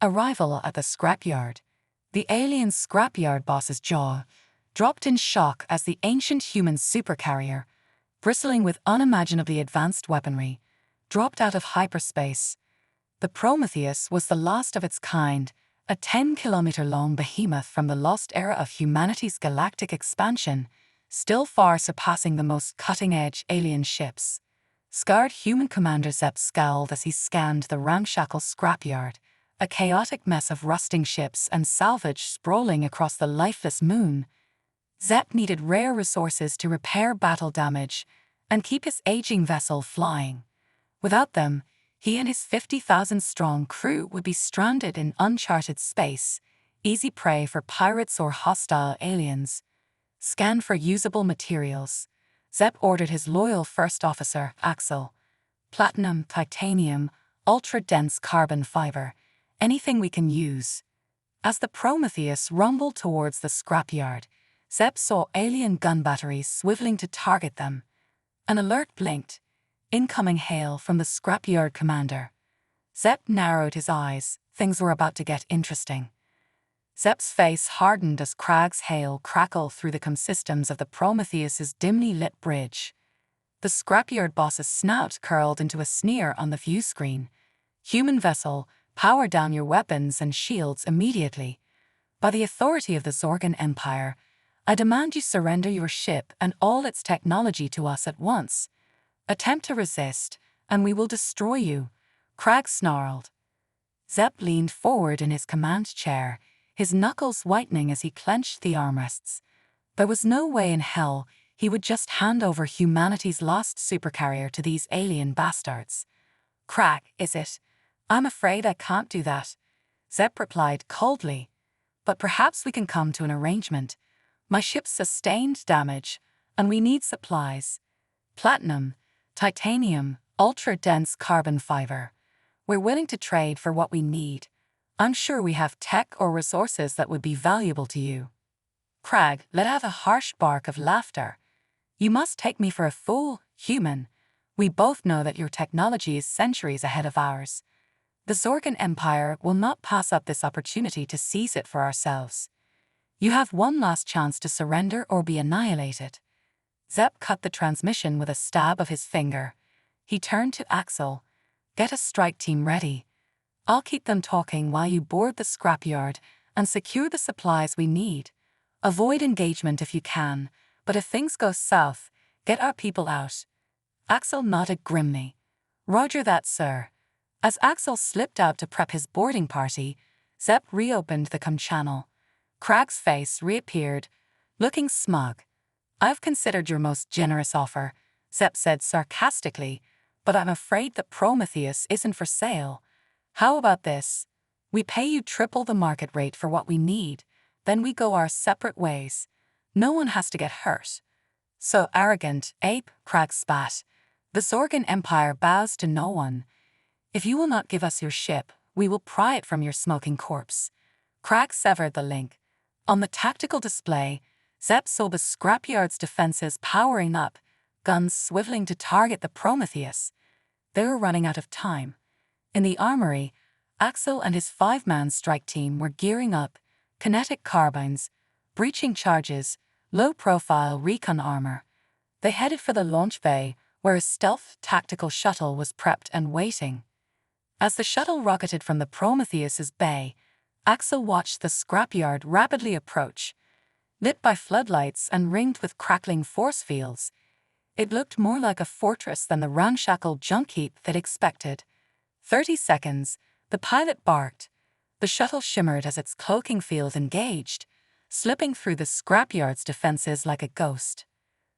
Arrival at the scrapyard. The alien scrapyard boss's jaw dropped in shock as the ancient human supercarrier, bristling with unimaginably advanced weaponry, dropped out of hyperspace. The Prometheus was the last of its kind, a 10-kilometer-long behemoth from the lost era of humanity's galactic expansion, still far surpassing the most cutting-edge alien ships. Scarred human Commander Zep scowled as he scanned the ramshackle scrapyard, a chaotic mess of rusting ships and salvage sprawling across the lifeless moon. Zep needed rare resources to repair battle damage and keep his aging vessel flying. Without them, he and his 50,000-strong crew would be stranded in uncharted space, easy prey for pirates or hostile aliens. Scan for usable materials. Zep ordered his loyal first officer, Axel. Platinum, titanium, ultra-dense carbon fiber. Anything we can use. As the Prometheus rumbled towards the scrapyard, Zep saw alien gun batteries swiveling to target them. An alert blinked. Incoming hail from the scrapyard commander. Zep narrowed his eyes. Things were about to get interesting. Zep's face hardened as Crag's hail crackled through the comsystems of the Prometheus's dimly lit bridge. The scrapyard boss's snout curled into a sneer on the view screen. Human vessel, power down your weapons and shields immediately. By the authority of the Zorgan Empire, I demand you surrender your ship and all its technology to us at once. Attempt to resist, and we will destroy you, Crag snarled. Zep leaned forward in his command chair, his knuckles whitening as he clenched the armrests. There was no way in hell he would just hand over humanity's lost supercarrier to these alien bastards. Crag, is it? I'm afraid I can't do that, Zep replied coldly. But perhaps we can come to an arrangement. My ship sustained damage, and we need supplies. Platinum, titanium, ultra-dense carbon fiber. We're willing to trade for what we need. I'm sure we have tech or resources that would be valuable to you. Crag let out a harsh bark of laughter. You must take me for a fool, human. We both know that your technology is centuries ahead of ours. The Zorgan Empire will not pass up this opportunity to seize it for ourselves. You have one last chance to surrender or be annihilated. Zep cut the transmission with a stab of his finger. He turned to Axel. Get a strike team ready. I'll keep them talking while you board the scrapyard and secure the supplies we need. Avoid engagement if you can, but if things go south, get our people out. Axel nodded grimly. Roger that, sir. As Axel slipped out to prep his boarding party, Zep reopened the com channel. Crag's face reappeared, looking smug. I've considered your most generous offer, Zep said sarcastically, but I'm afraid the Prometheus isn't for sale. How about this? We pay you triple the market rate for what we need, then we go our separate ways. No one has to get hurt. So arrogant, ape, Crag spat. The Zorgan Empire bows to no one. If you will not give us your ship, we will pry it from your smoking corpse. Crag severed the link. On the tactical display, Zep saw the scrapyard's defenses powering up, guns swiveling to target the Prometheus. They were running out of time. In the armory, Axel and his 5-man strike team were gearing up, kinetic carbines, breaching charges, low-profile recon armor. They headed for the launch bay, where a stealth tactical shuttle was prepped and waiting. As the shuttle rocketed from the Prometheus's bay, Axel watched the scrapyard rapidly approach. Lit by floodlights and ringed with crackling force fields, it looked more like a fortress than the ramshackle junk heap they'd expected. 30 seconds, the pilot barked. The shuttle shimmered as its cloaking field engaged, slipping through the scrapyard's defenses like a ghost.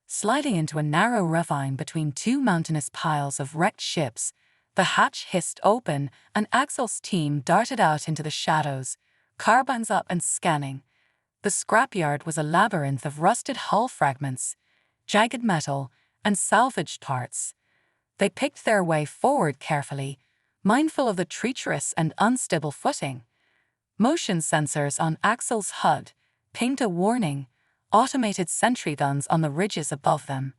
Sliding into a narrow ravine between two mountainous piles of wrecked ships, the hatch hissed open and Axel's team darted out into the shadows, carbines up and scanning. The scrapyard was a labyrinth of rusted hull fragments, jagged metal, and salvaged parts. They picked their way forward carefully, mindful of the treacherous and unstable footing. Motion sensors on Axel's HUD pinged a warning, automated sentry guns on the ridges above them.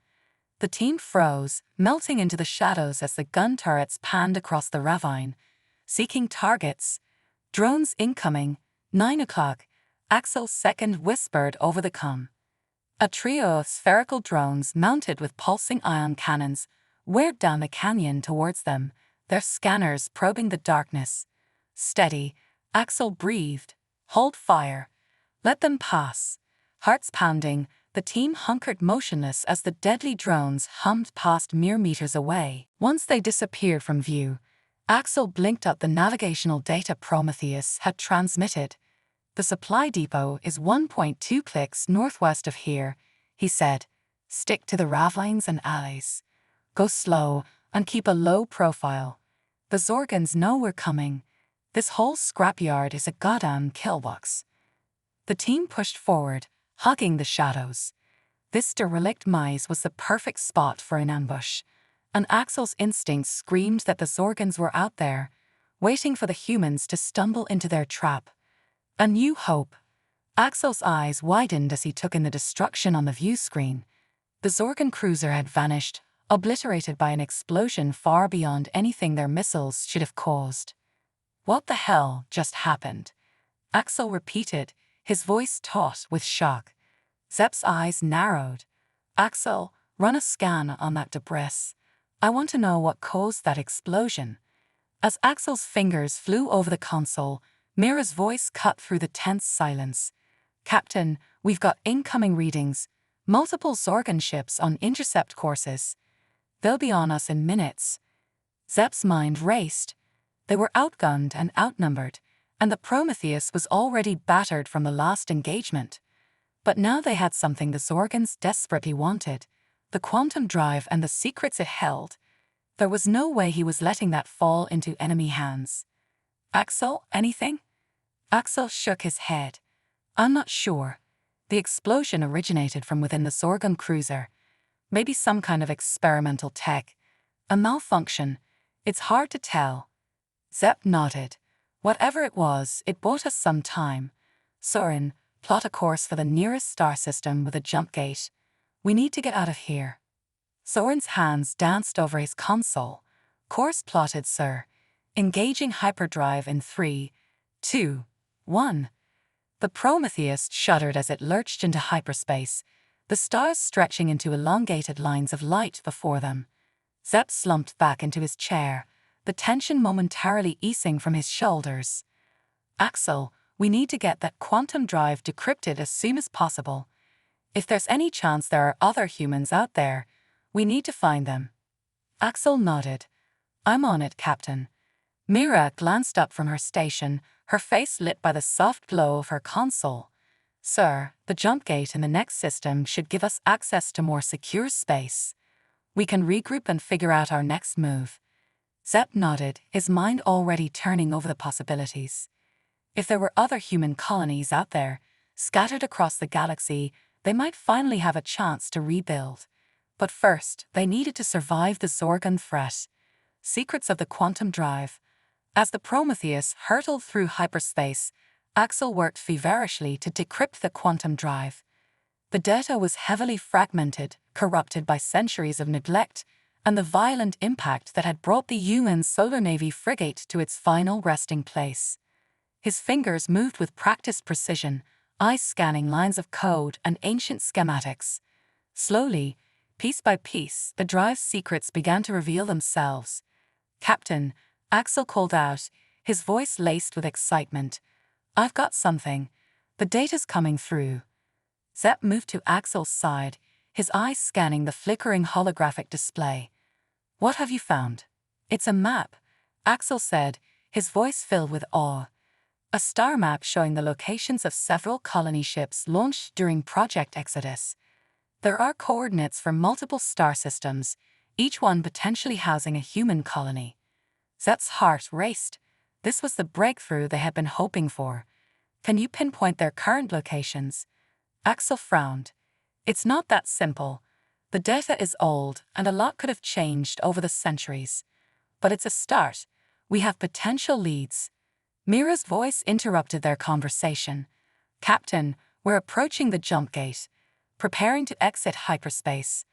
The team froze, melting into the shadows as the gun turrets panned across the ravine, seeking targets. Drones incoming, 9 o'clock, Axel's second whispered over the comm. A trio of spherical drones mounted with pulsing ion cannons whirred down the canyon towards them, their scanners probing the darkness. Steady, Axel breathed. Hold fire. Let them pass. Hearts pounding, the team hunkered motionless as the deadly drones hummed past mere meters away. Once they disappeared from view, Axel blinked up the navigational data Prometheus had transmitted. The supply depot is 1.2 clicks northwest of here, he said. Stick to the ravines and alleys. Go slow and keep a low profile. The Zorgans know we're coming. This whole scrapyard is a goddamn killbox. The team pushed forward, hugging the shadows. This derelict mise was the perfect spot for an ambush, and Axel's instincts screamed that the Zorgans were out there, waiting for the humans to stumble into their trap. A new hope. Axel's eyes widened as he took in the destruction on the view screen. The Zorgan cruiser had vanished, obliterated by an explosion far beyond anything their missiles should have caused. What the hell just happened? Axel repeated, his voice taut with shock. Zepp's eyes narrowed. Axel, run a scan on that debris. I want to know what caused that explosion. As Axel's fingers flew over the console, Mira's voice cut through the tense silence. Captain, we've got incoming readings. Multiple Zorgan ships on intercept courses. They'll be on us in minutes. Zepp's mind raced. They were outgunned and outnumbered, and the Prometheus was already battered from the last engagement. But now they had something the Zorgans desperately wanted, the quantum drive and the secrets it held. There was no way he was letting that fall into enemy hands. Axel, anything? Axel shook his head. I'm not sure. The explosion originated from within the Zorgan cruiser. Maybe some kind of experimental tech. A malfunction. It's hard to tell. Zepp nodded. Whatever it was, it bought us some time. Soren, plot a course for the nearest star system with a jump gate. We need to get out of here. Soren's hands danced over his console. Course plotted, sir. Engaging hyperdrive in 3, 2, 1. The Prometheus shuddered as it lurched into hyperspace, the stars stretching into elongated lines of light before them. Zepp slumped back into his chair, the tension momentarily easing from his shoulders. Axel, we need to get that quantum drive decrypted as soon as possible. If there's any chance there are other humans out there, we need to find them. Axel nodded. I'm on it, Captain. Mira glanced up from her station, her face lit by the soft glow of her console. Sir, the jump gate in the next system should give us access to more secure space. We can regroup and figure out our next move. Zepp nodded, his mind already turning over the possibilities. If there were other human colonies out there, scattered across the galaxy, they might finally have a chance to rebuild. But first, they needed to survive the Zorgan threat. Secrets of the quantum drive. As the Prometheus hurtled through hyperspace, Axel worked feverishly to decrypt the quantum drive. The data was heavily fragmented, corrupted by centuries of neglect, and the violent impact that had brought the UN Solar Navy frigate to its final resting place. His fingers moved with practiced precision, eyes scanning lines of code and ancient schematics. Slowly, piece by piece, the drive's secrets began to reveal themselves. Captain, Axel called out, his voice laced with excitement. I've got something. The data's coming through. Zepp moved to Axel's side, his eyes scanning the flickering holographic display. What have you found? It's a map, Axel said, his voice filled with awe. A star map showing the locations of several colony ships launched during Project Exodus. There are coordinates for multiple star systems, each one potentially housing a human colony. Zepp's heart raced. This was the breakthrough they had been hoping for. Can you pinpoint their current locations? Axel frowned. It's not that simple. The data is old, and a lot could have changed over the centuries. But it's a start. We have potential leads. Mira's voice interrupted their conversation. Captain, we're approaching the jump gate, preparing to exit hyperspace.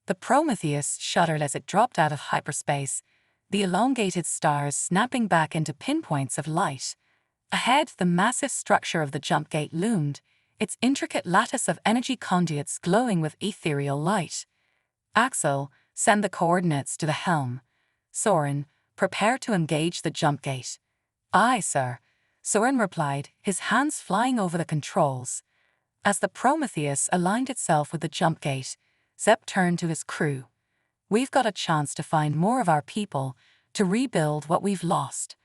The Prometheus shuddered as it dropped out of hyperspace, the elongated stars snapping back into pinpoints of light. Ahead, the massive structure of the jump gate loomed, its intricate lattice of energy conduits glowing with ethereal light. Axel, send the coordinates to the helm. Soren, prepare to engage the jump gate. Aye, sir, Soren replied, his hands flying over the controls. As the Prometheus aligned itself with the jump gate, Zep turned to his crew. We've got a chance to find more of our people, to rebuild what we've lost.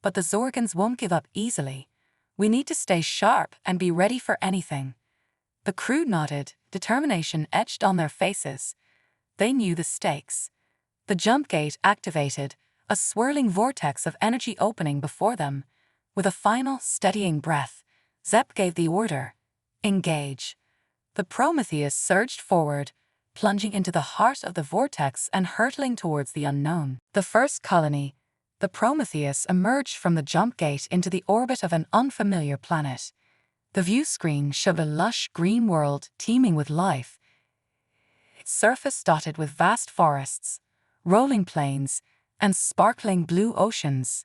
But the Zorgans won't give up easily. We need to stay sharp and be ready for anything. The crew nodded, determination etched on their faces. They knew the stakes. The jump gate activated, a swirling vortex of energy opening before them. With a final, steadying breath, Zep gave the order. Engage. The Prometheus surged forward, plunging into the heart of the vortex and hurtling towards the unknown. The first colony, the Prometheus, emerged from the jump gate into the orbit of an unfamiliar planet. The view screen showed a lush green world teeming with life, its surface dotted with vast forests, rolling plains, and sparkling blue oceans.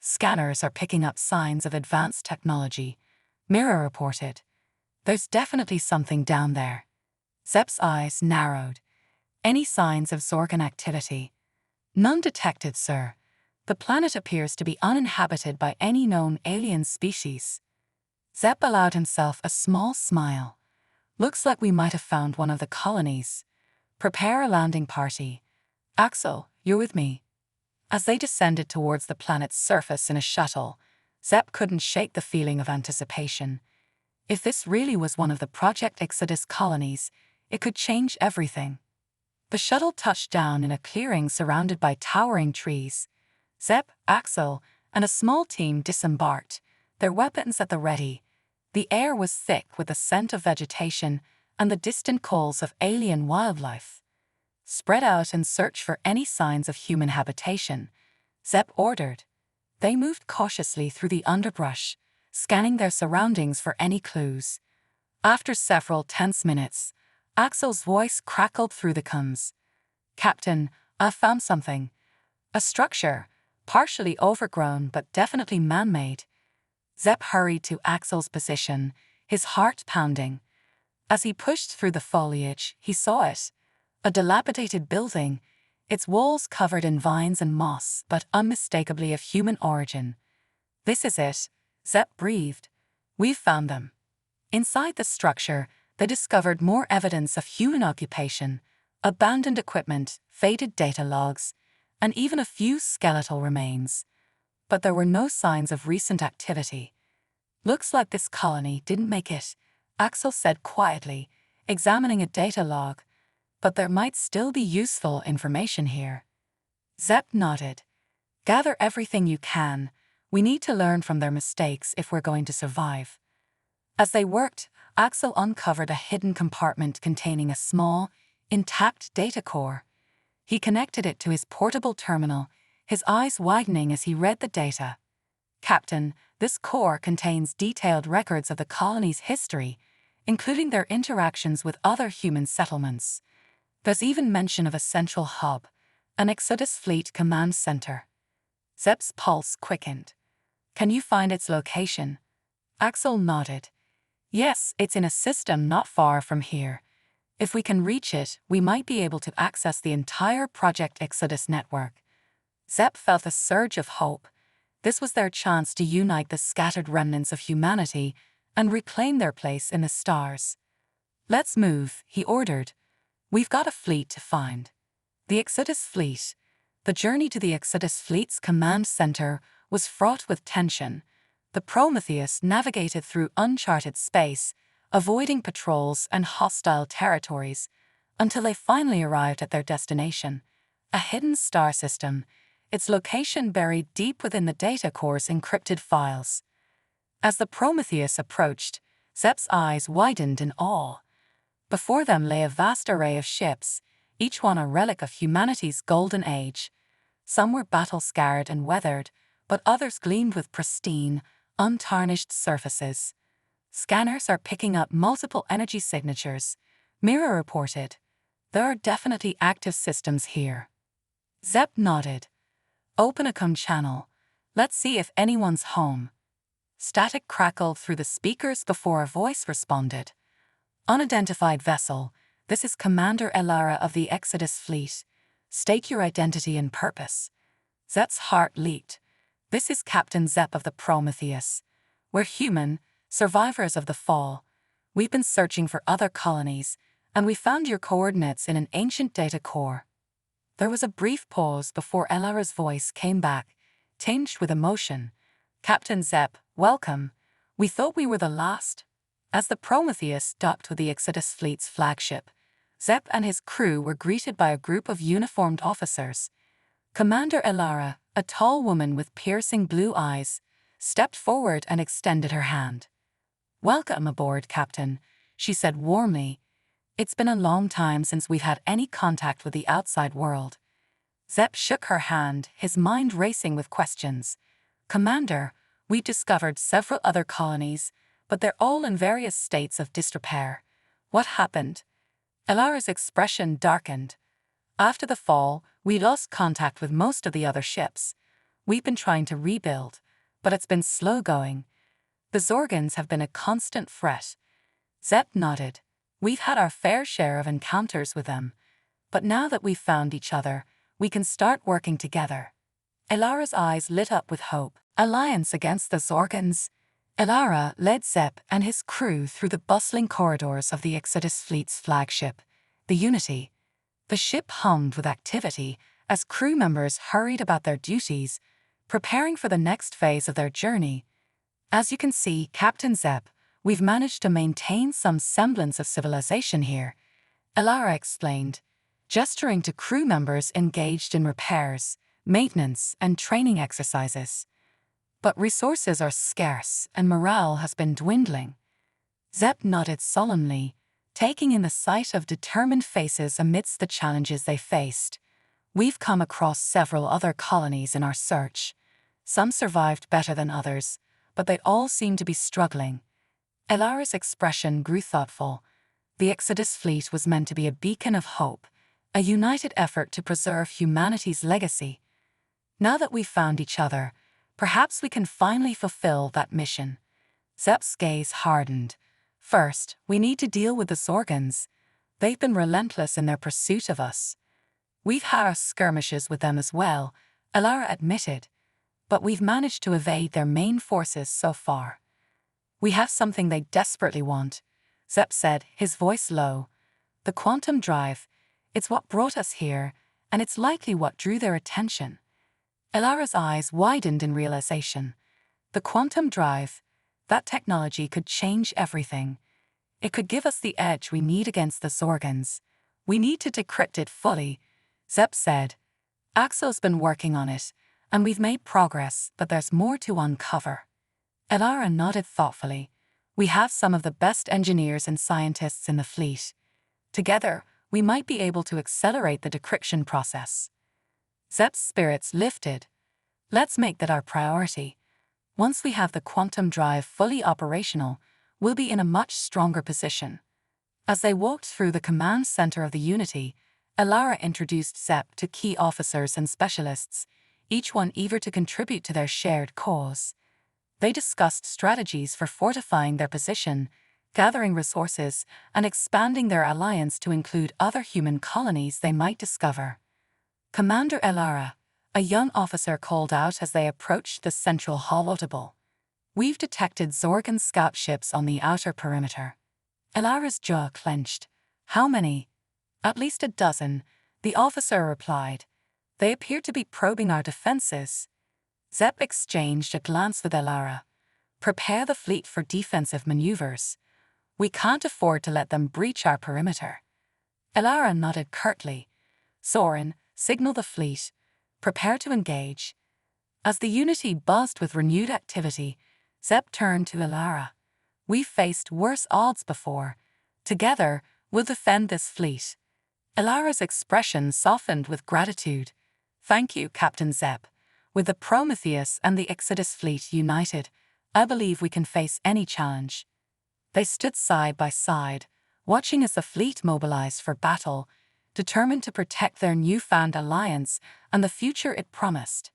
Scanners are picking up signs of advanced technology, Mira reported. There's definitely something down there. Zep's eyes narrowed. Any signs of Zorgan activity? None detected, sir. The planet appears to be uninhabited by any known alien species. Zep allowed himself a small smile. Looks like we might have found one of the colonies. Prepare a landing party. Axel, you're with me. As they descended towards the planet's surface in a shuttle, Zep couldn't shake the feeling of anticipation. If this really was one of the Project Exodus colonies, it could change everything. The shuttle touched down in a clearing surrounded by towering trees. Zep, Axel, and a small team disembarked, their weapons at the ready. The air was thick with the scent of vegetation and the distant calls of alien wildlife. Spread out and search for any signs of human habitation, Zep ordered. They moved cautiously through the underbrush, scanning their surroundings for any clues. After several tense minutes, Axel's voice crackled through the comms. Captain, I've found something. A structure, partially overgrown but definitely man-made. Zep hurried to Axel's position, his heart pounding. As he pushed through the foliage, he saw it. A dilapidated building, its walls covered in vines and moss, but unmistakably of human origin. This is it, Zep breathed. We've found them. Inside the structure, they discovered more evidence of human occupation, abandoned equipment, faded data logs, and even a few skeletal remains. But there were no signs of recent activity. Looks like this colony didn't make it, Axel said quietly, examining a data log. But there might still be useful information here. Zep nodded. Gather everything you can. We need to learn from their mistakes if we're going to survive. As they worked, Axel uncovered a hidden compartment containing a small, intact data core. He connected it to his portable terminal, his eyes widening as he read the data. Captain, this core contains detailed records of the colony's history, including their interactions with other human settlements. There's even mention of a central hub, an Exodus Fleet command center. Zep's pulse quickened. Can you find its location? Axel nodded. Yes, it's in a system not far from here. If we can reach it, we might be able to access the entire Project Exodus network. Zep felt a surge of hope. This was their chance to unite the scattered remnants of humanity and reclaim their place in the stars. Let's move, he ordered. We've got a fleet to find. The Exodus Fleet. The journey to the Exodus Fleet's command center was fraught with tension. The Prometheus navigated through uncharted space, avoiding patrols and hostile territories, until they finally arrived at their destination, a hidden star system, its location buried deep within the data core's encrypted files. As the Prometheus approached, Zep's eyes widened in awe. Before them lay a vast array of ships, each one a relic of humanity's golden age. Some were battle-scarred and weathered, but others gleamed with pristine, untarnished surfaces. Scanners are picking up multiple energy signatures, Mira reported. There are definitely active systems here. Zep nodded. Open a comm channel. Let's see if anyone's home. Static crackled through the speakers before a voice responded. Unidentified vessel, this is Commander Elara of the Exodus Fleet. State your identity and purpose. Zep's heart leaped. This is Captain Zep of the Prometheus. We're human, survivors of the fall. We've been searching for other colonies, and we found your coordinates in an ancient data core. There was a brief pause before Elara's voice came back, tinged with emotion. Captain Zep, welcome. We thought we were the last. As the Prometheus docked with the Exodus Fleet's flagship, Zep and his crew were greeted by a group of uniformed officers. Commander Elara, a tall woman with piercing blue eyes, stepped forward and extended her hand. Welcome aboard, Captain, she said warmly. It's been a long time since we've had any contact with the outside world. Zep shook her hand, his mind racing with questions. Commander, we've discovered several other colonies, but they're all in various states of disrepair. What happened? Elara's expression darkened. After the fall, we lost contact with most of the other ships. We've been trying to rebuild, but it's been slow going. The Zorgans have been a constant threat. Zep nodded. We've had our fair share of encounters with them, but now that we've found each other, we can start working together. Elara's eyes lit up with hope. Alliance against the Zorgans. Elara led Zep and his crew through the bustling corridors of the Exodus Fleet's flagship, the Unity. The ship hummed with activity as crew members hurried about their duties, preparing for the next phase of their journey. As you can see, Captain Zep, we've managed to maintain some semblance of civilization here, Elara explained, gesturing to crew members engaged in repairs, maintenance, and training exercises. But resources are scarce and morale has been dwindling. Zep nodded solemnly, taking in the sight of determined faces amidst the challenges they faced. We've come across several other colonies in our search. Some survived better than others, but they all seem to be struggling. Elara's expression grew thoughtful. The Exodus Fleet was meant to be a beacon of hope, a united effort to preserve humanity's legacy. Now that we've found each other, perhaps we can finally fulfill that mission. Zep's gaze hardened. First, we need to deal with the Zorgans. They've been relentless in their pursuit of us. We've had our skirmishes with them as well, Elara admitted, but we've managed to evade their main forces so far. We have something they desperately want, Zep said, his voice low. The quantum drive. It's what brought us here, and it's likely what drew their attention. Elara's eyes widened in realization. The quantum drive, that technology could change everything. It could give us the edge we need against the Zorgans. We need to decrypt it fully, Zep said. Axel's been working on it, and we've made progress, but there's more to uncover. Elara nodded thoughtfully. We have some of the best engineers and scientists in the fleet. Together, we might be able to accelerate the decryption process. Zep's spirits lifted. Let's make that our priority. Once we have the quantum drive fully operational, we'll be in a much stronger position. As they walked through the command center of the Unity, Elara introduced Zep to key officers and specialists, each one eager to contribute to their shared cause. They discussed strategies for fortifying their position, gathering resources, and expanding their alliance to include other human colonies they might discover. Commander Elara, a young officer, called out as they approached the central holotable. We've detected Zorgan scout ships on the outer perimeter. Elara's jaw clenched. How many? At least a dozen, the officer replied. They appear to be probing our defenses. Zep exchanged a glance with Elara. Prepare the fleet for defensive maneuvers. We can't afford to let them breach our perimeter. Elara nodded curtly. Soren, signal the fleet. Prepare to engage. As the Unity buzzed with renewed activity, Zep turned to Elara. We've faced worse odds before. Together, we'll defend this fleet. Elara's expression softened with gratitude. Thank you, Captain Zep. With the Prometheus and the Exodus Fleet united, I believe we can face any challenge. They stood side by side, watching as the fleet mobilized for battle, determined to protect their newfound alliance and the future it promised.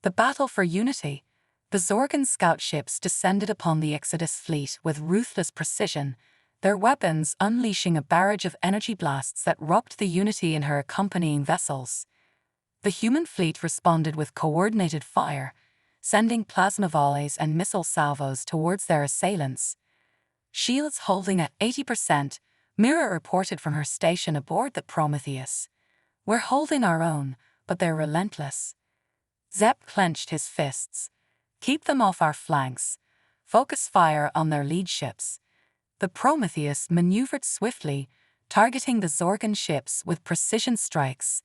The battle for unity, The Zorgan scout ships descended upon the Exodus fleet with ruthless precision, their weapons unleashing a barrage of energy blasts that rocked the Unity and her accompanying vessels. The human fleet responded with coordinated fire, sending plasma volleys and missile salvos towards their assailants. Shields holding at 80%, Mira reported from her station aboard the Prometheus. "We're holding our own, but they're relentless." Zep clenched his fists. "Keep them off our flanks. Focus fire on their lead ships." The Prometheus maneuvered swiftly, targeting the Zorgan ships with precision strikes.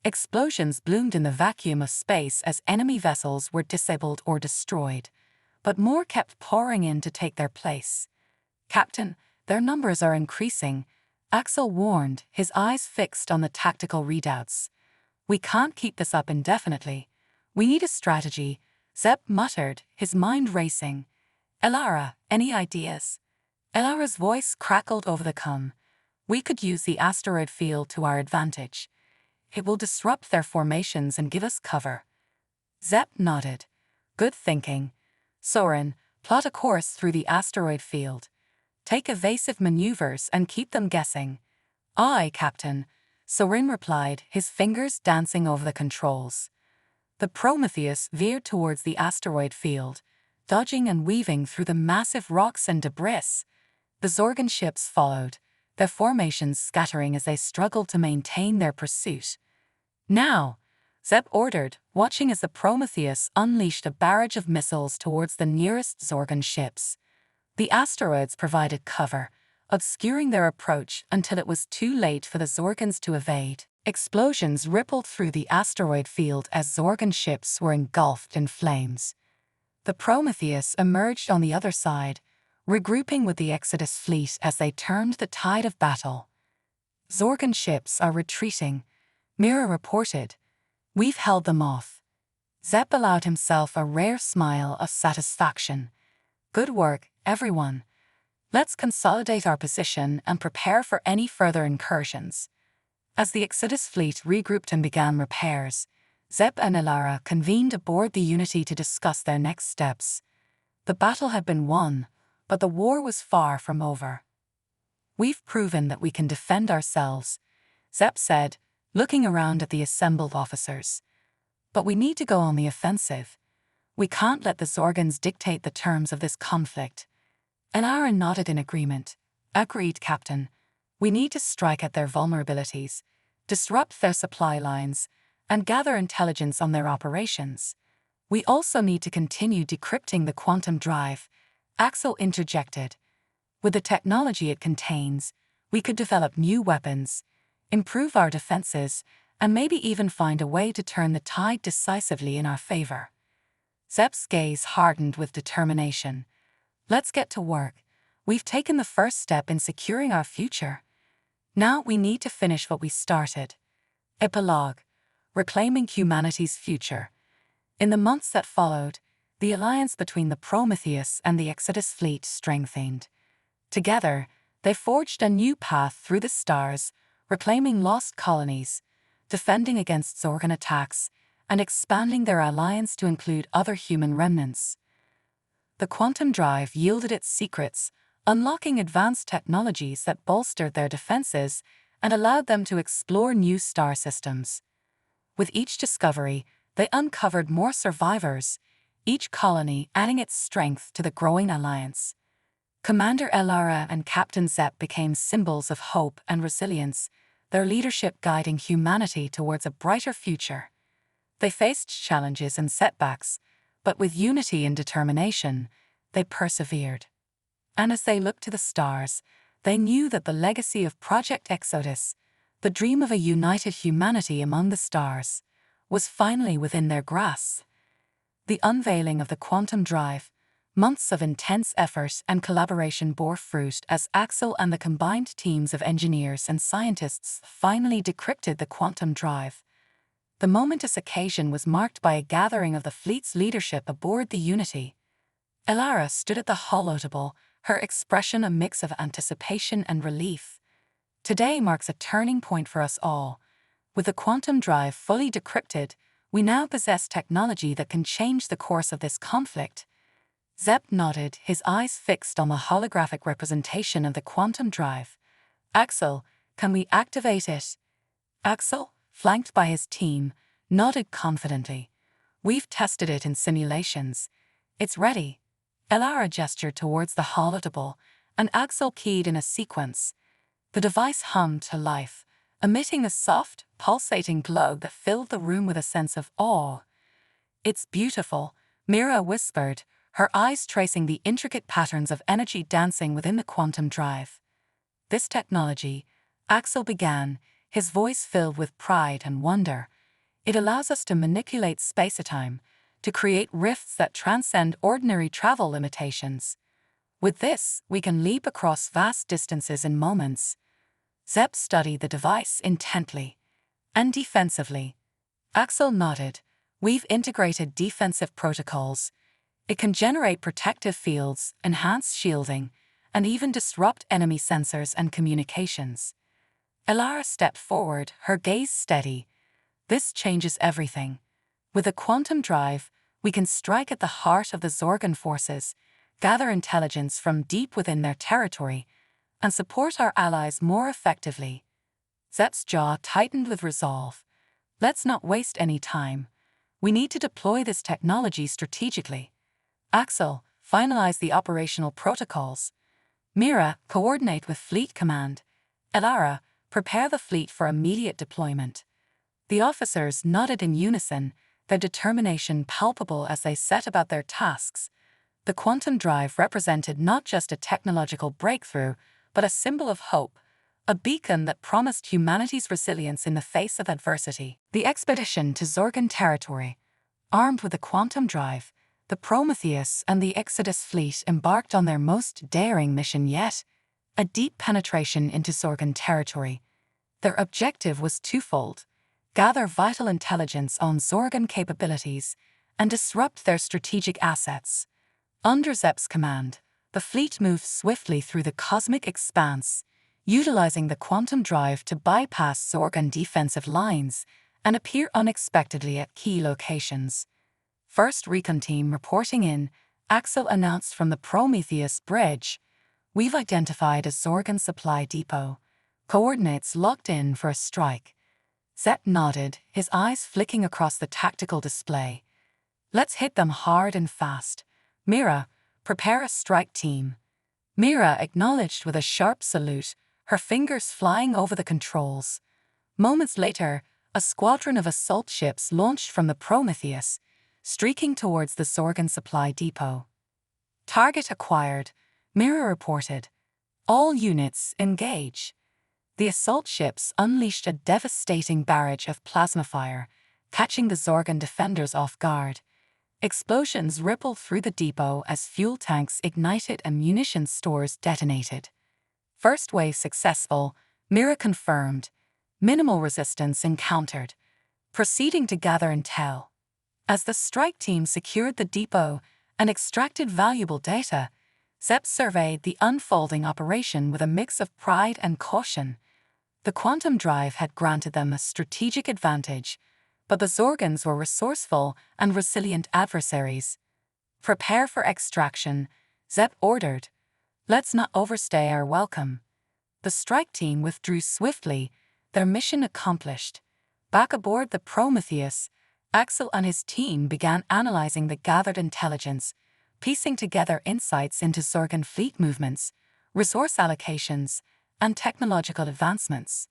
Explosions bloomed in the vacuum of space as enemy vessels were disabled or destroyed, but more kept pouring in to take their place. "Captain, their numbers are increasing," Axel warned, his eyes fixed on the tactical readouts. "We can't keep this up indefinitely. We need a strategy," Zep muttered, his mind racing. "Elara, any ideas?" Elara's voice crackled over the com. "We could use the asteroid field to our advantage. It will disrupt their formations and give us cover." Zep nodded. "Good thinking. Soren, plot a course through the asteroid field. Take evasive maneuvers and keep them guessing." "Aye, Captain," Soren replied, his fingers dancing over the controls. The Prometheus veered towards the asteroid field, dodging and weaving through the massive rocks and debris. The Zorgan ships followed, their formations scattering as they struggled to maintain their pursuit. "Now," Zep ordered, watching as the Prometheus unleashed a barrage of missiles towards the nearest Zorgan ships. The asteroids provided cover, obscuring their approach until it was too late for the Zorgans to evade. Explosions rippled through the asteroid field as Zorgan ships were engulfed in flames. The Prometheus emerged on the other side, regrouping with the Exodus fleet as they turned the tide of battle. "Zorgan ships are retreating," Mira reported. "We've held them off." Zep allowed himself a rare smile of satisfaction. "Good work, everyone. Let's consolidate our position and prepare for any further incursions." As the Exodus fleet regrouped and began repairs, Zep and Elara convened aboard the Unity to discuss their next steps. The battle had been won, but the war was far from over. "We've proven that we can defend ourselves," Zep said, looking around at the assembled officers. "But we need to go on the offensive. We can't let the Zorgans dictate the terms of this conflict." Elara nodded in agreement. "Agreed, Captain. We need to strike at their vulnerabilities, disrupt their supply lines, and gather intelligence on their operations. We also need to continue decrypting the quantum drive," Axel interjected. "With the technology it contains, we could develop new weapons, improve our defenses, and maybe even find a way to turn the tide decisively in our favor." Zep's gaze hardened with determination. "Let's get to work. We've taken the first step in securing our future. Now we need to finish what we started." Epilogue: Reclaiming Humanity's Future. In the months that followed, the alliance between the Prometheus and the Exodus fleet strengthened. Together, they forged a new path through the stars, reclaiming lost colonies, defending against Zorgan attacks, and expanding their alliance to include other human remnants. The quantum drive yielded its secrets, unlocking advanced technologies that bolstered their defenses and allowed them to explore new star systems. With each discovery, they uncovered more survivors, each colony adding its strength to the growing alliance. Commander Elara and Captain Zep became symbols of hope and resilience, their leadership guiding humanity towards a brighter future. They faced challenges and setbacks, but with unity and determination, they persevered. And as they looked to the stars, they knew that the legacy of Project Exodus, the dream of a united humanity among the stars, was finally within their grasp. The unveiling of the quantum drive, months of intense effort and collaboration bore fruit as Axel and the combined teams of engineers and scientists finally decrypted the quantum drive. The momentous occasion was marked by a gathering of the fleet's leadership aboard the Unity. Elara stood at the holotable, her expression a mix of anticipation and relief. "Today marks a turning point for us all. With the quantum drive fully decrypted, We now possess technology that can change the course of this conflict. Zeb nodded, his eyes fixed on the holographic representation of the quantum drive. Axel, can we activate it? Axel, flanked by his team, nodded confidently. We've tested it in simulations. It's ready. Elara gestured towards the holodeck, and Axel keyed in a sequence. The device hummed to life, emitting a soft, pulsating glow that filled the room with a sense of awe. It's beautiful, Mira whispered, her eyes tracing the intricate patterns of energy dancing within the quantum drive. This technology, Axel began, his voice filled with pride and wonder. It allows us to manipulate space-time, to create rifts that transcend ordinary travel limitations. With this, we can leap across vast distances in moments. Zeb studied the device intently. And defensively. Axel nodded. We've integrated defensive protocols. It can generate protective fields, enhance shielding, and even disrupt enemy sensors and communications. Elara stepped forward, her gaze steady. This changes everything. With a quantum drive, we can strike at the heart of the Zorgan forces, gather intelligence from deep within their territory, and support our allies more effectively. Zeb's jaw tightened with resolve. Let's not waste any time. We need to deploy this technology strategically. Axel, finalize the operational protocols. Mira, coordinate with Fleet Command. Elara, prepare the fleet for immediate deployment. The officers nodded in unison, their determination palpable as they set about their tasks. The quantum drive represented not just a technological breakthrough, but a symbol of hope, a beacon that promised humanity's resilience in the face of adversity. The expedition to Zorgan territory. Armed with a quantum drive, the Prometheus and the Exodus fleet embarked on their most daring mission yet, a deep penetration into Zorgan territory. Their objective was twofold: gather vital intelligence on Zorgan capabilities and disrupt their strategic assets. Under Zeb's command, the fleet moved swiftly through the cosmic expanse, utilizing the quantum drive to bypass Zorgan defensive lines and appear unexpectedly at key locations. First recon team reporting in, Axel announced from the Prometheus bridge. We've identified a Zorgan supply depot. Coordinates locked in for a strike. Zeb nodded, his eyes flicking across the tactical display. Let's hit them hard and fast. Mira, prepare a strike team. Mira acknowledged with a sharp salute, her fingers flying over the controls. Moments later, a squadron of assault ships launched from the Prometheus, streaking towards the Zorgan supply depot. Target acquired, Mira reported. All units engage. The assault ships unleashed a devastating barrage of plasma fire, catching the Zorgan defenders off guard. Explosions rippled through the depot as fuel tanks ignited and munitions stores detonated. First wave successful, Mira confirmed. Minimal resistance encountered. Proceeding to gather intel. As the strike team secured the depot and extracted valuable data, Zeb surveyed the unfolding operation with a mix of pride and caution. The quantum drive had granted them a strategic advantage, but the Zorgans were resourceful and resilient adversaries. Prepare for extraction, Zeb ordered. Let's not overstay our welcome. The strike team withdrew swiftly, their mission accomplished. Back aboard the Prometheus, Axel and his team began analyzing the gathered intelligence, piecing together insights into Zorgan fleet movements, resource allocations, and technological advancements.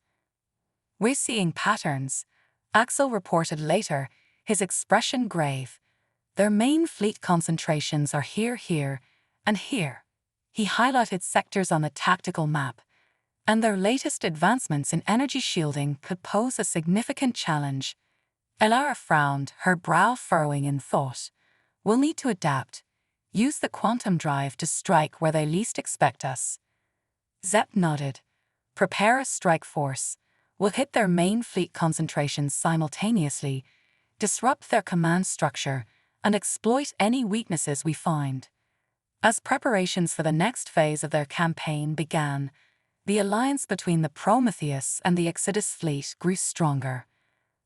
We're seeing patterns, Axel reported later, his expression grave. Their main fleet concentrations are here, and here. He highlighted sectors on the tactical map, and their latest advancements in energy shielding could pose a significant challenge. Elara frowned, her brow furrowing in thought. We'll need to adapt. Use the quantum drive to strike where they least expect us. Zeb nodded. Prepare a strike force. We'll hit their main fleet concentrations simultaneously, disrupt their command structure, and exploit any weaknesses we find. As preparations for the next phase of their campaign began, the alliance between the Prometheus and the Exodus fleet grew stronger.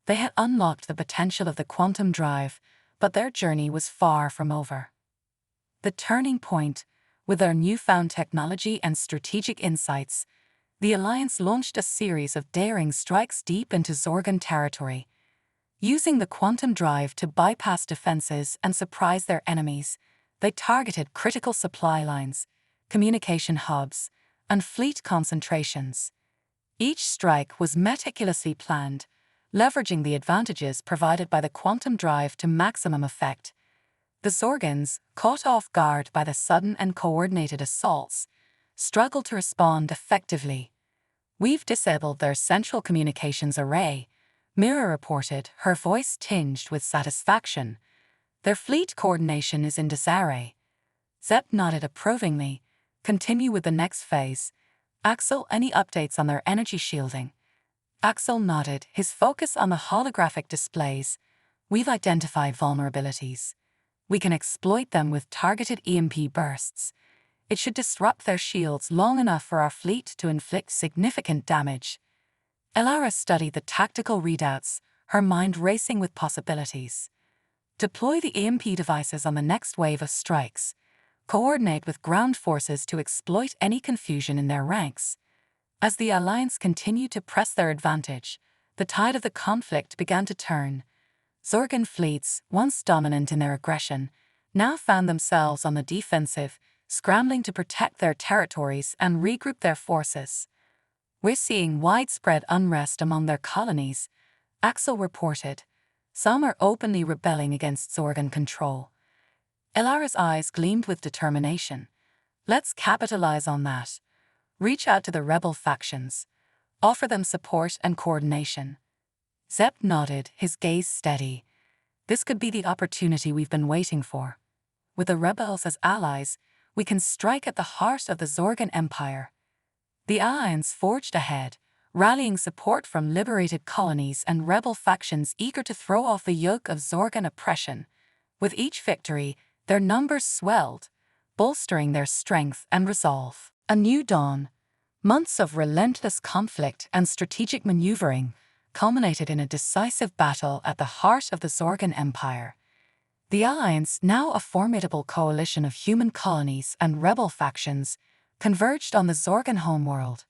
They had unlocked the potential of the quantum drive, but their journey was far from over. The turning point, with their newfound technology and strategic insights, the Alliance launched a series of daring strikes deep into Zorgan territory. Using the quantum drive to bypass defenses and surprise their enemies, they targeted critical supply lines, communication hubs, and fleet concentrations. Each strike was meticulously planned, leveraging the advantages provided by the quantum drive to maximum effect. The Zorgans, caught off guard by the sudden and coordinated assaults, struggled to respond effectively. "We've disabled their central communications array," Mira reported, her voice tinged with satisfaction. "Their fleet coordination is in disarray." Zep nodded approvingly. "Continue with the next phase. Axel, any updates on their energy shielding?" Axel nodded, his focus on the holographic displays. "We've identified vulnerabilities. We can exploit them with targeted EMP bursts. It should disrupt their shields long enough for our fleet to inflict significant damage." Elara studied the tactical readouts, her mind racing with possibilities. Deploy the EMP devices on the next wave of strikes. Coordinate with ground forces to exploit any confusion in their ranks. As the Alliance continued to press their advantage, the tide of the conflict began to turn. Zorgan fleets, once dominant in their aggression, now found themselves on the defensive, scrambling to protect their territories and regroup their forces. "We're seeing widespread unrest among their colonies," Axel reported. "Some are openly rebelling against Zorgan control." Elara's eyes gleamed with determination. "Let's capitalize on that. Reach out to the rebel factions. Offer them support and coordination." Zep nodded, his gaze steady. "This could be the opportunity we've been waiting for. With the rebels as allies, we can strike at the heart of the Zorgan Empire." The Alliance forged ahead, rallying support from liberated colonies and rebel factions eager to throw off the yoke of Zorgan oppression. With each victory, their numbers swelled, bolstering their strength and resolve. A new dawn. Months of relentless conflict and strategic maneuvering culminated in a decisive battle at the heart of the Zorgan Empire. The Alliance, now a formidable coalition of human colonies and rebel factions, converged on the Zorgan homeworld.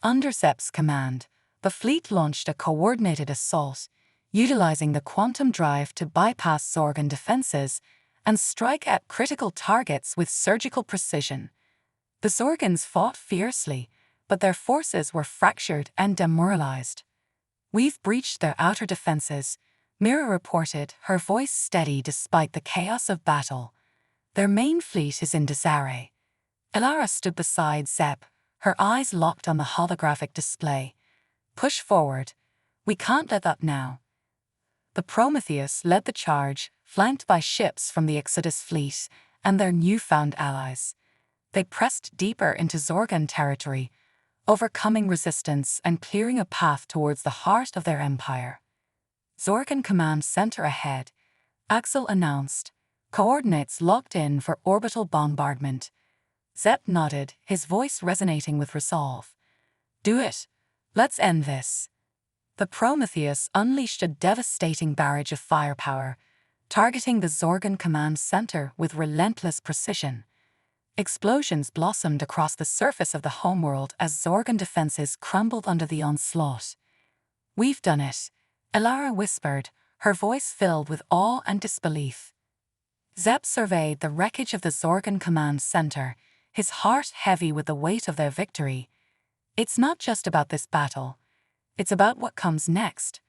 Under Zep's command, the fleet launched a coordinated assault, utilizing the quantum drive to bypass Zorgan defenses and strike at critical targets with surgical precision. The Zorgans fought fiercely, but their forces were fractured and demoralized. "We've breached their outer defenses," Mira reported, her voice steady despite the chaos of battle. "Their main fleet is in disarray." Elara stood beside Zep, her eyes locked on the holographic display. "Push forward. We can't let up now." The Prometheus led the charge, flanked by ships from the Exodus fleet and their newfound allies. They pressed deeper into Zorgan territory, overcoming resistance and clearing a path towards the heart of their empire. "Zorgan Command Center ahead," Axel announced. "Coordinates locked in for orbital bombardment." Zep nodded, his voice resonating with resolve. "Do it. Let's end this." The Prometheus unleashed a devastating barrage of firepower, targeting the Zorgan Command Center with relentless precision. Explosions blossomed across the surface of the homeworld as Zorgan defenses crumbled under the onslaught. "We've done it," Elara whispered, her voice filled with awe and disbelief. Zep surveyed the wreckage of the Zorgan Command Center, his heart heavy with the weight of their victory. "It's not just about this battle. It's about what comes next."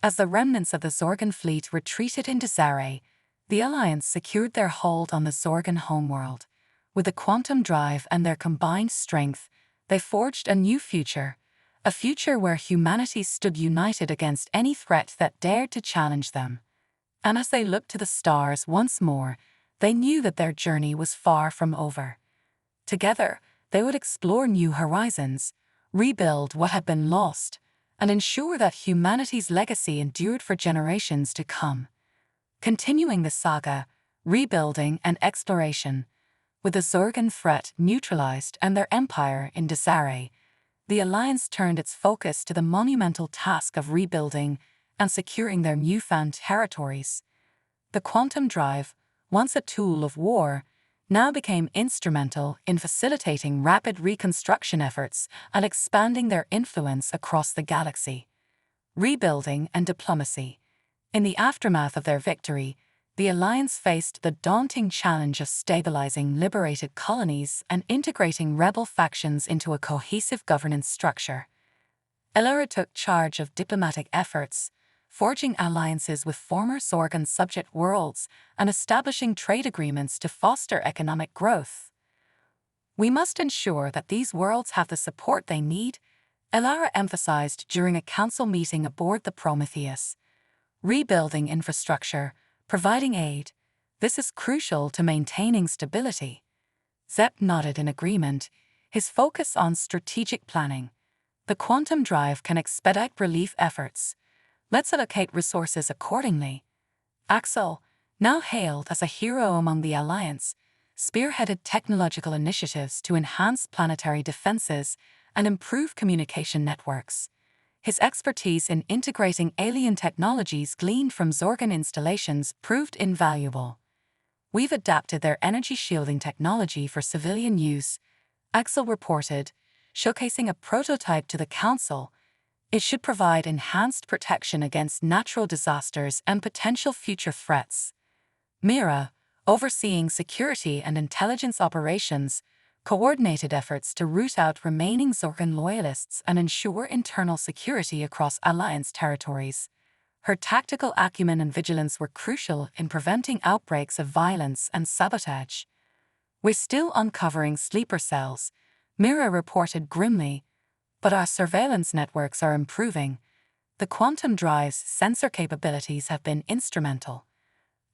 As the remnants of the Zorgan fleet retreated into Zareh, the Alliance secured their hold on the Zorgan homeworld. With the quantum drive and their combined strength, they forged a new future, a future where humanity stood united against any threat that dared to challenge them. And as they looked to the stars once more, they knew that their journey was far from over. Together, they would explore new horizons, rebuild what had been lost, and ensure that humanity's legacy endured for generations to come. Continuing the saga, rebuilding and exploration, with the Zorgan threat neutralized and their empire in disarray, the Alliance turned its focus to the monumental task of rebuilding and securing their newfound territories. The quantum drive, once a tool of war, now became instrumental in facilitating rapid reconstruction efforts and expanding their influence across the galaxy. Rebuilding and diplomacy. In the aftermath of their victory, the Alliance faced the daunting challenge of stabilizing liberated colonies and integrating rebel factions into a cohesive governance structure. Elara took charge of diplomatic efforts, forging alliances with former Zorgan subject worlds and establishing trade agreements to foster economic growth. "We must ensure that these worlds have the support they need," Elara emphasized during a council meeting aboard the Prometheus. "Rebuilding infrastructure, providing aid, this is crucial to maintaining stability." Zep nodded in agreement, his focus on strategic planning. "The quantum drive can expedite relief efforts. Let's allocate resources accordingly." Axel, now hailed as a hero among the Alliance, spearheaded technological initiatives to enhance planetary defenses and improve communication networks. His expertise in integrating alien technologies gleaned from Zorgan installations proved invaluable. "We've adapted their energy shielding technology for civilian use," Axel reported, showcasing a prototype to the Council. "It should provide enhanced protection against natural disasters and potential future threats." Mira, overseeing security and intelligence operations, coordinated efforts to root out remaining Zorgan loyalists and ensure internal security across Alliance territories. Her tactical acumen and vigilance were crucial in preventing outbreaks of violence and sabotage. "We're still uncovering sleeper cells," Mira reported grimly, "but our surveillance networks are improving. The quantum drive's sensor capabilities have been instrumental."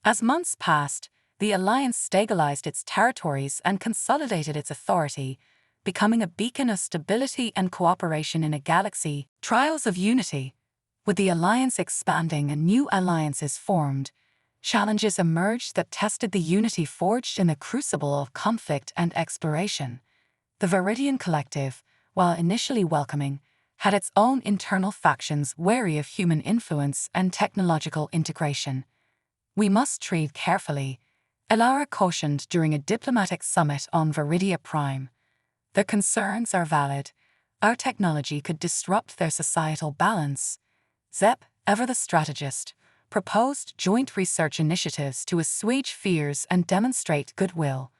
As months passed, the Alliance stabilized its territories and consolidated its authority, becoming a beacon of stability and cooperation in a galaxy. Trials of unity. With the Alliance expanding and new alliances formed, challenges emerged that tested the unity forged in the crucible of conflict and exploration. The Viridian Collective, while initially welcoming, had its own internal factions wary of human influence and technological integration. "We must tread carefully," Elara cautioned during a diplomatic summit on Viridia Prime. "Their concerns are valid. Our technology could disrupt their societal balance." Zep, ever the strategist, proposed joint research initiatives to assuage fears and demonstrate goodwill.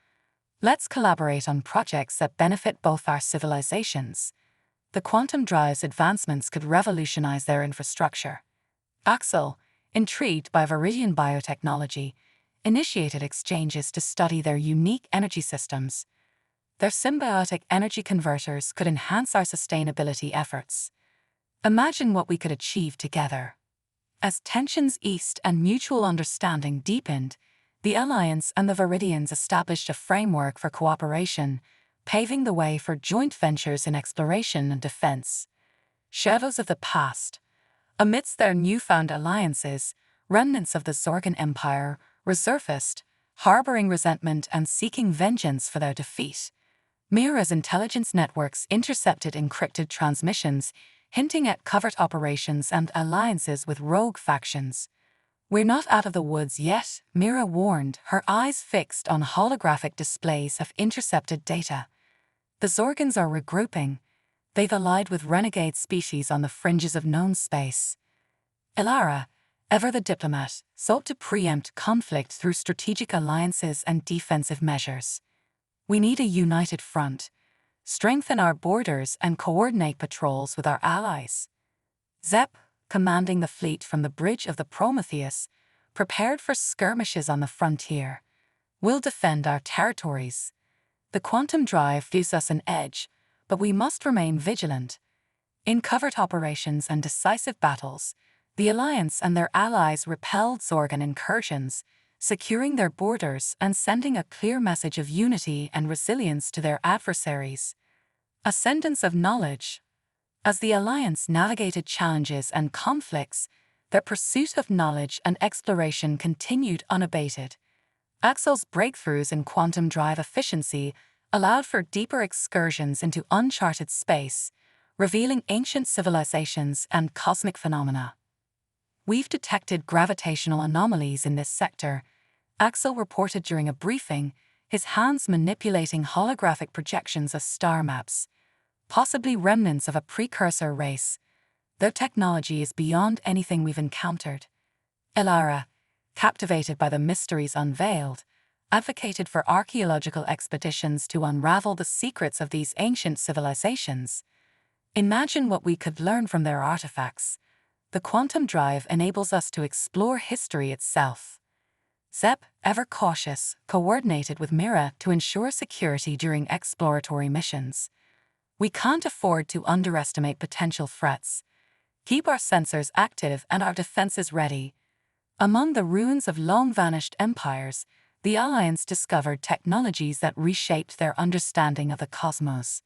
"Let's collaborate on projects that benefit both our civilizations." The quantum drive's advancements could revolutionize their infrastructure. Axel, intrigued by Viridian biotechnology, initiated exchanges to study their unique energy systems. "Their symbiotic energy converters could enhance our sustainability efforts. Imagine what we could achieve together." As tensions eased and mutual understanding deepened, the Alliance and the Viridians established a framework for cooperation, paving the way for joint ventures in exploration and defense. Shadows of the past. Amidst their newfound alliances, remnants of the Zorgan Empire resurfaced, harboring resentment and seeking vengeance for their defeat. Mira's intelligence networks intercepted encrypted transmissions, hinting at covert operations and alliances with rogue factions. "We're not out of the woods yet," Mira warned, her eyes fixed on holographic displays of intercepted data. "The Zorgans are regrouping. They've allied with renegade species on the fringes of known space." Elara, ever the diplomat, sought to preempt conflict through strategic alliances and defensive measures. "We need a united front. Strengthen our borders and coordinate patrols with our allies." Zep, commanding the fleet from the bridge of the Prometheus, prepared for skirmishes on the frontier. "We'll defend our territories. The quantum drive gives us an edge, but we must remain vigilant." In covert operations and decisive battles, the Alliance and their allies repelled Zorgan incursions, securing their borders and sending a clear message of unity and resilience to their adversaries. Ascendance of knowledge. As the Alliance navigated challenges and conflicts, their pursuit of knowledge and exploration continued unabated. Axel's breakthroughs in quantum drive efficiency allowed for deeper excursions into uncharted space, revealing ancient civilizations and cosmic phenomena. We've detected gravitational anomalies in this sector, Axel reported during a briefing, his hands manipulating holographic projections of star maps, possibly remnants of a precursor race. Their technology is beyond anything we've encountered. Elara, captivated by the mysteries unveiled, advocated for archaeological expeditions to unravel the secrets of these ancient civilizations. Imagine what we could learn from their artifacts. The quantum drive enables us to explore history itself. Zep, ever cautious, coordinated with Mira to ensure security during exploratory missions. We can't afford to underestimate potential threats. Keep our sensors active and our defenses ready. Among the ruins of long-vanished empires, the Alliance discovered technologies that reshaped their understanding of the cosmos.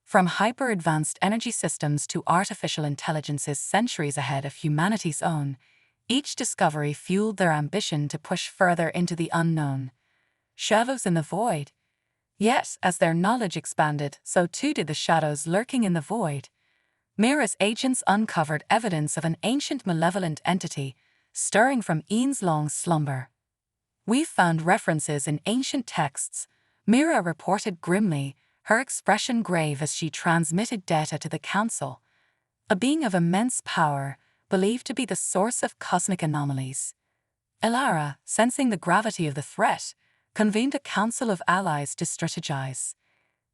From hyper-advanced energy systems to artificial intelligences centuries ahead of humanity's own, each discovery fueled their ambition to push further into the unknown. Shadows in the void. Yet, as their knowledge expanded, so too did the shadows lurking in the void. Mira's agents uncovered evidence of an ancient malevolent entity, stirring from eons long slumber. We've found references in ancient texts, Mira reported grimly, her expression grave as she transmitted data to the Council. A being of immense power, believed to be the source of cosmic anomalies. Elara, sensing the gravity of the threat, convened a council of allies to strategize.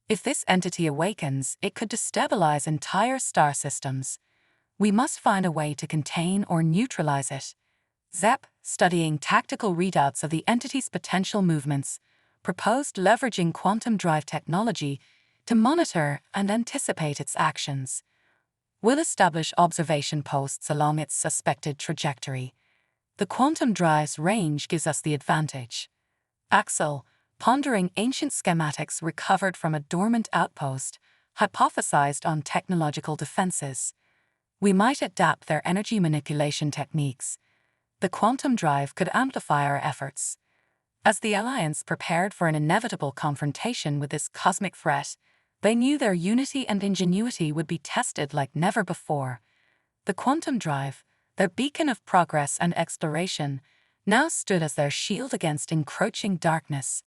If this entity awakens, it could destabilize entire star systems. We must find a way to contain or neutralize it. Zep, studying tactical readouts of the entity's potential movements, proposed leveraging quantum drive technology to monitor and anticipate its actions. We'll establish observation posts along its suspected trajectory. The quantum drive's range gives us the advantage. Axel, pondering ancient schematics recovered from a dormant outpost, hypothesized on technological defenses. We might adapt their energy manipulation techniques. The quantum drive could amplify our efforts. As the Alliance prepared for an inevitable confrontation with this cosmic threat, they knew their unity and ingenuity would be tested like never before. The quantum drive, their beacon of progress and exploration, now stood as their shield against encroaching darkness.